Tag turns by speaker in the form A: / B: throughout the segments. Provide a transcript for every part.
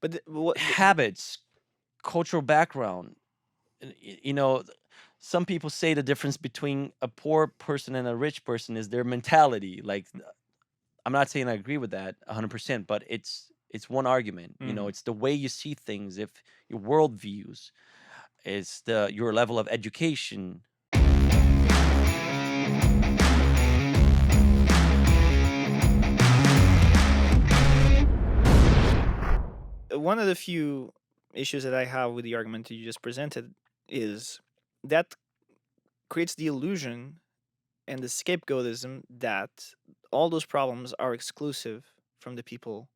A: But what?
B: habits, cultural background. You know, some people say the difference between a poor person and a rich person is their mentality. Like, I'm not saying I agree with that 100%, but it's one argument. You know,
A: Mhm.
B: it's the way you see things. If your worldviews, it's the your level of education.
A: One of the few issues that I have with the argument that you just presented is that creates the illusion and the scapegoatism that all those problems are exclusive from the people,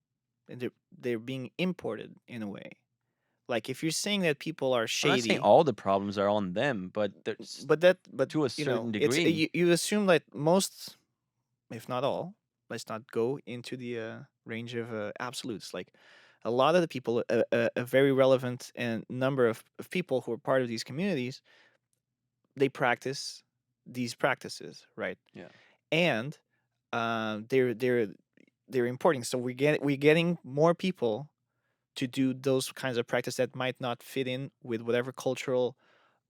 A: and they're being imported in a way. Like if you're saying that people are
B: I'm not saying
A: shady,
B: all the problems are on them, but there's
A: but
B: to a
A: you know,
B: certain
A: it's
B: degree.
A: you assume that most, if not all, let's not go into the range of absolutes. Like a lot of the people, a very relevant and number of people who are part of these communities, they practice these practices, right?
B: Yeah.
A: And they're importing. So we're getting more people to do those kinds of practice that might not fit in with whatever cultural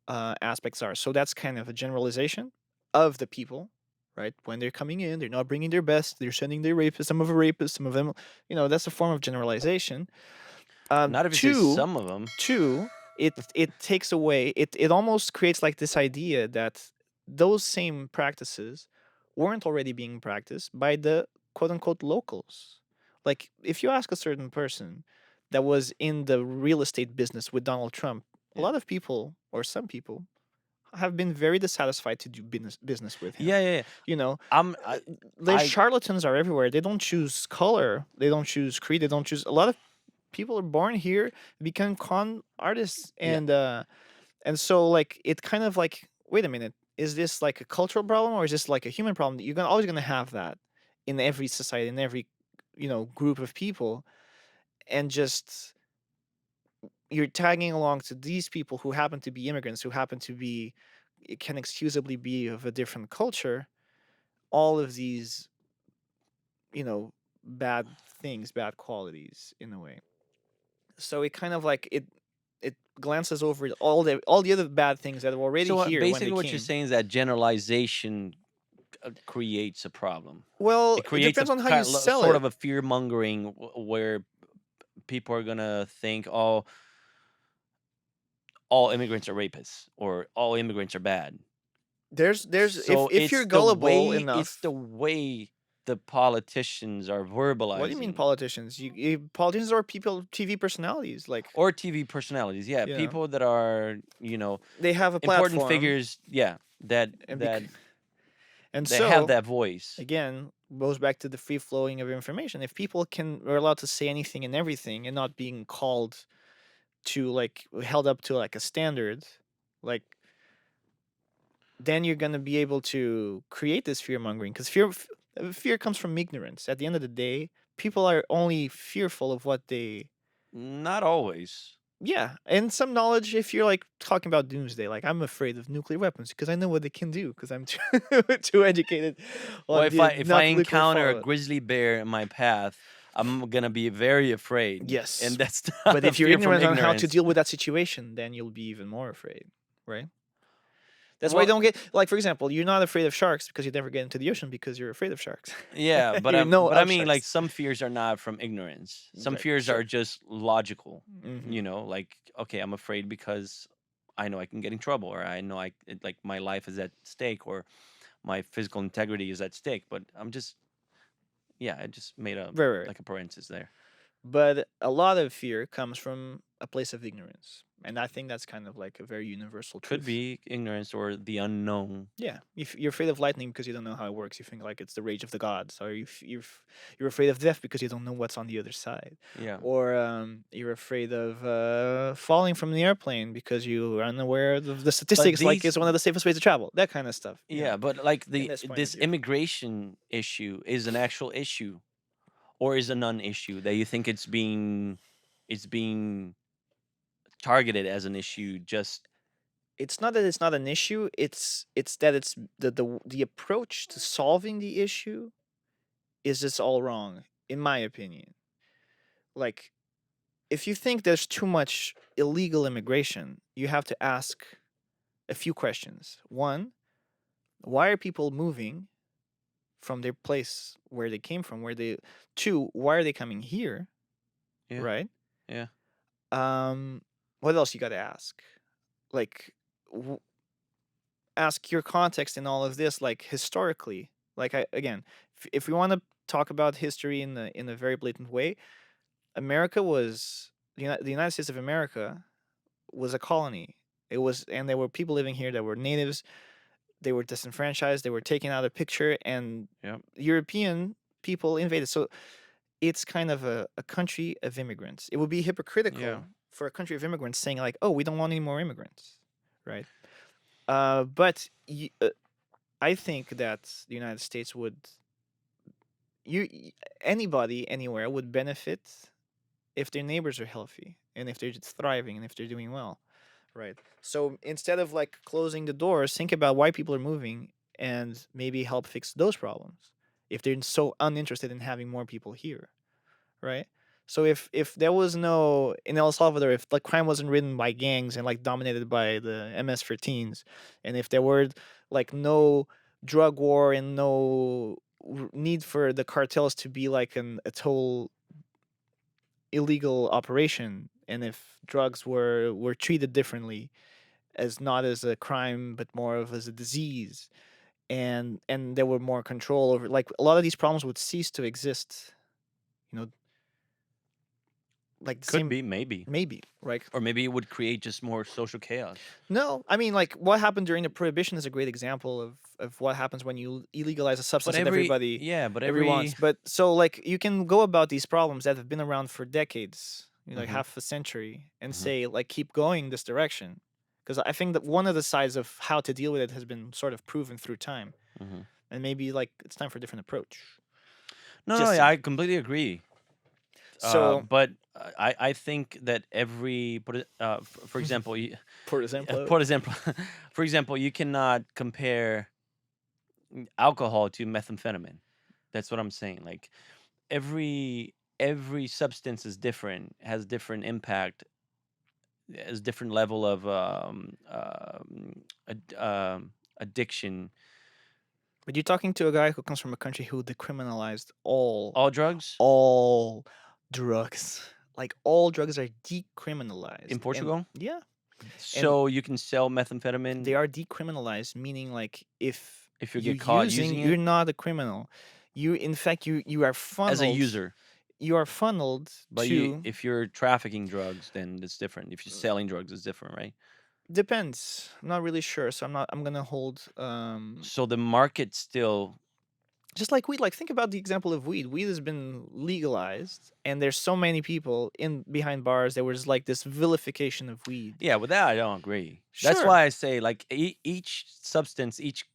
A: aspects are. So that's kind of a generalization of the people, right? When they're coming in, they're not bringing their best. They're sending their rapists. Some of them are rapists. Some of them, that's a form of generalization.
B: Not if you say
A: Two,
B: some of them.
A: two, it takes away. It almost creates like this idea that those same practices weren't already being practiced by the quote unquote locals. Like if you ask a certain person that was in the real estate business with Donald Trump, a
B: Yeah.
A: lot of people or some people have been very dissatisfied to do business with him.
B: Yeah, yeah, yeah.
A: You know,
B: I'm
A: uh,
B: I
A: the
B: I
A: charlatans are everywhere. They don't choose color. They don't choose creed. They don't choose. A lot of people are born here, become con artists,
B: yeah.
A: and so like it kind of like, wait a minute, is this like a cultural problem or is this like a human problem? You're always gonna have that in every society, in every group of people, and just you're tagging along to these people who happen to be immigrants, who happen to be, it can excusably be of a different culture, all of these, bad things, bad qualities in a way. So it kind of like it glances over all the other bad things that were already
B: So
A: here when they
B: basically, what you're
A: came.
B: saying is that generalization creates a problem.
A: Well,
B: It
A: it
B: creates a
A: depends on how you
B: kind of,
A: sell
B: sort
A: it.
B: of a fear mongering where people are gonna think, oh, all immigrants are rapists or all immigrants are bad.
A: There's
B: So
A: if you're gullible
B: it's the
A: enough.
B: way the politicians are
A: What do you mean
B: verbalizing,
A: politicians? Politicians are people, TV personalities, like,
B: or TV personalities. Yeah,
A: you know,
B: people that are
A: they have a
B: important
A: platform,
B: figures. Yeah, that
A: and
B: that
A: and
B: that have
A: so
B: that voice.
A: again goes back to the free flowing of information. If people are allowed to say anything and everything and not being called to, like, held up to like a standard, like, then you're gonna be able to create this fear mongering, because fear comes from ignorance. At the end of the day, people are only fearful of what they.
B: Not always.
A: Yeah, and some knowledge. If you're like talking about doomsday, like I'm afraid of nuclear weapons because I know what they can do because I'm too, too educated
B: Well,
A: on
B: if
A: the
B: I
A: not nuclear
B: encounter a
A: fallout.
B: grizzly bear in my path, I'm gonna be very afraid, and
A: Yes,
B: that's
A: but
B: not a
A: if you're
B: fear from
A: ignorant on how to
B: ignorance.
A: deal with that situation, then you'll be even more afraid, right? That's why you
B: Well,
A: don't get, like, for example, you're not afraid of sharks because you never get into the ocean because you're afraid of sharks.
B: yeah,
A: You know
B: but I
A: of
B: mean, like
A: sharks.
B: some fears are not from ignorance. Some
A: Right.
B: fears are
A: Sure.
B: just logical.
A: Hmm.
B: Like, okay, I'm afraid because I know I can get in trouble, or I know like my life is at stake, or my physical integrity is at stake. But I'm just, yeah, I just made a
A: Right, right, right.
B: like a parenthesis there.
A: But a lot of fear comes from a place of ignorance. And I think that's kind of like a very universal
B: Could
A: truth.
B: be ignorance or the unknown.
A: Yeah, if you're afraid of lightning because you don't know how it works, you think like it's the rage of the gods, or you're afraid of death because you don't know what's on the other side,
B: Yeah.
A: or you're afraid of falling from the airplane because you are unaware of the
B: But
A: statistics. Like it's
B: these
A: one of the safest ways to travel. That kind of stuff.
B: Yeah, but like
A: In
B: the
A: this point of
B: this
A: view.
B: immigration issue is an actual issue or is a non-issue that you think it's being targeted as an issue just
A: It's not that it's not an issue. It's that it's the approach to solving the issue is just all wrong, in my opinion. Like if you think there's too much illegal immigration, you have to ask a few questions. One, why are people moving from their place where they came from? Where they Two, why are they coming here?
B: Yeah.
A: Right?
B: Yeah.
A: What else you got to ask? Like, ask your context in all of this, like historically. Like, again, if we want to talk about history in a very blatant way, America was the United States of America was a colony. It was, and there were people living here that were natives. They were disenfranchised. They were taken out of the picture, and
B: Yeah.
A: European people invaded. So it's kind of a country of immigrants. It would be
B: Yeah.
A: hypocritical for a country of immigrants saying like, "Oh, we don't want any more immigrants," right? But I think that the United States would anybody anywhere would benefit if their neighbors are healthy and if they're just thriving and if they're doing well, right? So instead of like closing the doors, think about why people are moving and maybe help fix those problems if they're so uninterested in having more people here, right? So if there was no in El Salvador, if like crime wasn't ridden by gangs and like dominated by the MS-13s, and if there were like no drug war and no need for the cartels to be like a total illegal operation, and if drugs were treated differently as not as a crime but more of as a disease, and there were more control over, like, a lot of these problems would cease to exist, you know, like the
B: Could
A: same.
B: be, maybe.
A: Maybe, right?
B: Or maybe it would create just more social chaos.
A: No, I mean, like, what happened during the prohibition is a great example of what happens when you illegalize a
B: But
A: substance that
B: every
A: everybody
B: yeah, but
A: everyone wants.
B: every
A: But so, like, you can go about these problems that have been around for decades, like
B: Mhm.
A: half a century, and
B: Mhm.
A: say, like, keep going this direction. Because I think that one of the sides of how to deal with it has been sort of proven through time,
B: Mhm.
A: and maybe like it's time for a different approach.
B: No, no,
A: Just
B: yeah,
A: saying.
B: I completely agree.
A: So,
B: But I think that for example,
A: for example,
B: for example, for example, you cannot compare alcohol to methamphetamine. That's what I'm saying. Like every substance is different, has different impact, has different level of addiction.
A: but you're talking to a guy who comes from a country who decriminalized
B: All drugs
A: all drugs. Like, all drugs are
B: in
A: decriminalized, and
B: Portugal,
A: yeah, and
B: so you can sell methamphetamine
A: they are decriminalized, meaning like if
B: if you
A: you're
B: get caught
A: using,
B: using
A: you're
B: it
A: not a criminal. You, in fact, you are
B: as a
A: funneled.
B: user.
A: You are funneled
B: But
A: to.
B: if you're trafficking drugs, then it's different. If you're selling drugs, it's different, right?
A: Depends. I'm not really sure, so I'm gonna hold.
B: So the market still,
A: Just like weed, like, think about the example of weed. Weed has been legalized, and there's so many people in behind bars. There was like this vilification of weed.
B: yeah. With that, I don't agree. That's
A: Sure,
B: why I say like each substance, each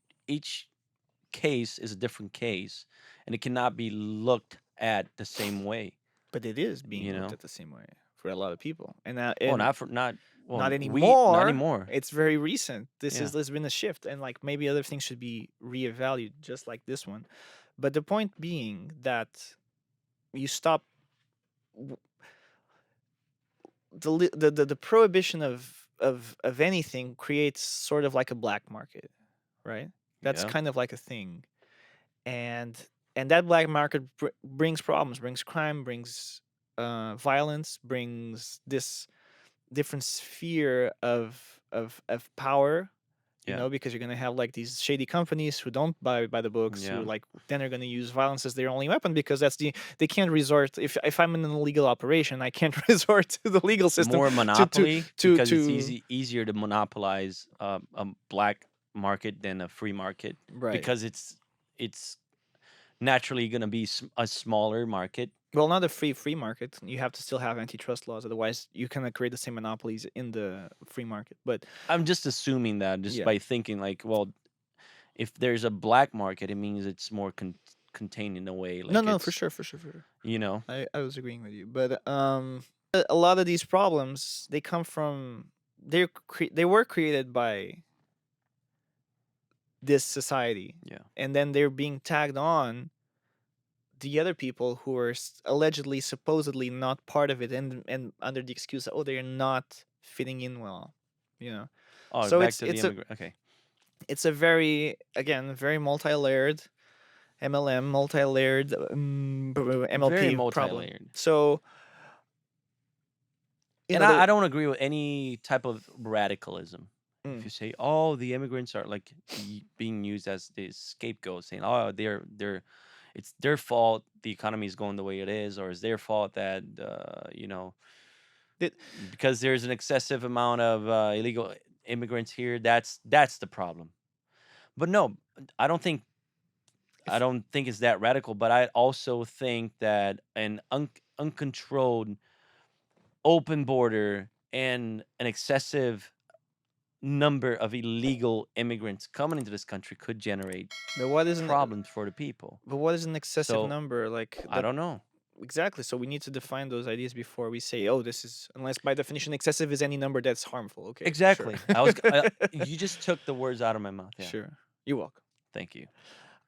B: case is a different case, and it cannot be looked at the same way.
A: but it is being
B: You
A: looked
B: know,
A: at the same way for a lot of people, and
B: well,
A: and
B: not
A: not
B: not
A: anymore.
B: anymore.
A: It's very recent.
B: Yeah,
A: There's been a shift, and like maybe other things should be reevaluated, just like this one. But the point being that you stop w- the prohibition of anything creates sort of like a black market, right? That's
B: yeah,
A: kind of like a thing, and that black market brings problems, brings crime, brings violence, brings this different sphere of power,
B: yeah,
A: because you're gonna have like these shady companies who don't buy by the books, who
B: yeah.
A: like then are gonna use violence as their only weapon, because they can't resort, if I'm in an illegal operation, I can't resort to the legal system
B: More
A: to to
B: monopoly
A: to
B: because it's
A: to
B: easier to monopolize a black market than a free market
A: right.
B: because it's naturally going to be a smaller market.
A: Well, not a free market. You have to still have antitrust laws, otherwise you cannot create the same monopolies in the free market. But
B: I'm just assuming that just
A: yeah,
B: by thinking like, well, if there's a black market, it means it's more contained in a way.
A: no,
B: Like
A: no, for
B: it's,
A: sure, for sure, for sure.
B: you know,
A: I was agreeing with you, but a lot of these problems, they come from, they were created by this society,
B: yeah,
A: and then they're being tagged on the other people who are allegedly, supposedly not part of it, and under the excuse that, oh, they're not fitting in well, you know.
B: Oh,
A: So
B: back
A: it's
B: to the
A: it's a
B: immigrant. Okay,
A: it's a very, again, very multi-layered MLM, multi-layered
B: very
A: MLP problem.
B: multi-layered.
A: So
B: And
A: there.
B: I don't agree with any type of radicalism. If
A: Mm,
B: you say, "Oh, the immigrants are like being used as the scapegoat," saying, "Oh, it's their fault the economy is going the way it is, or it's their fault that
A: it,
B: because there's an excessive amount of illegal immigrants here. That's the problem." But no, I don't think I
A: if
B: don't think it's that radical. But I also think that an uncontrolled open border and an excessive number of illegal immigrants coming into this country could generate
A: but what is an
B: problems for the people.
A: but what is an excessive
B: So
A: number? Like
B: I
A: that.
B: don't know.
A: Exactly. So we need to define those ideas before we say, oh, this is, unless by definition excessive is any number that's harmful. Okay, sure.
B: Exactly. You just took the words out of my mouth. Yeah.
A: Sure. You're welcome.
B: Thank you.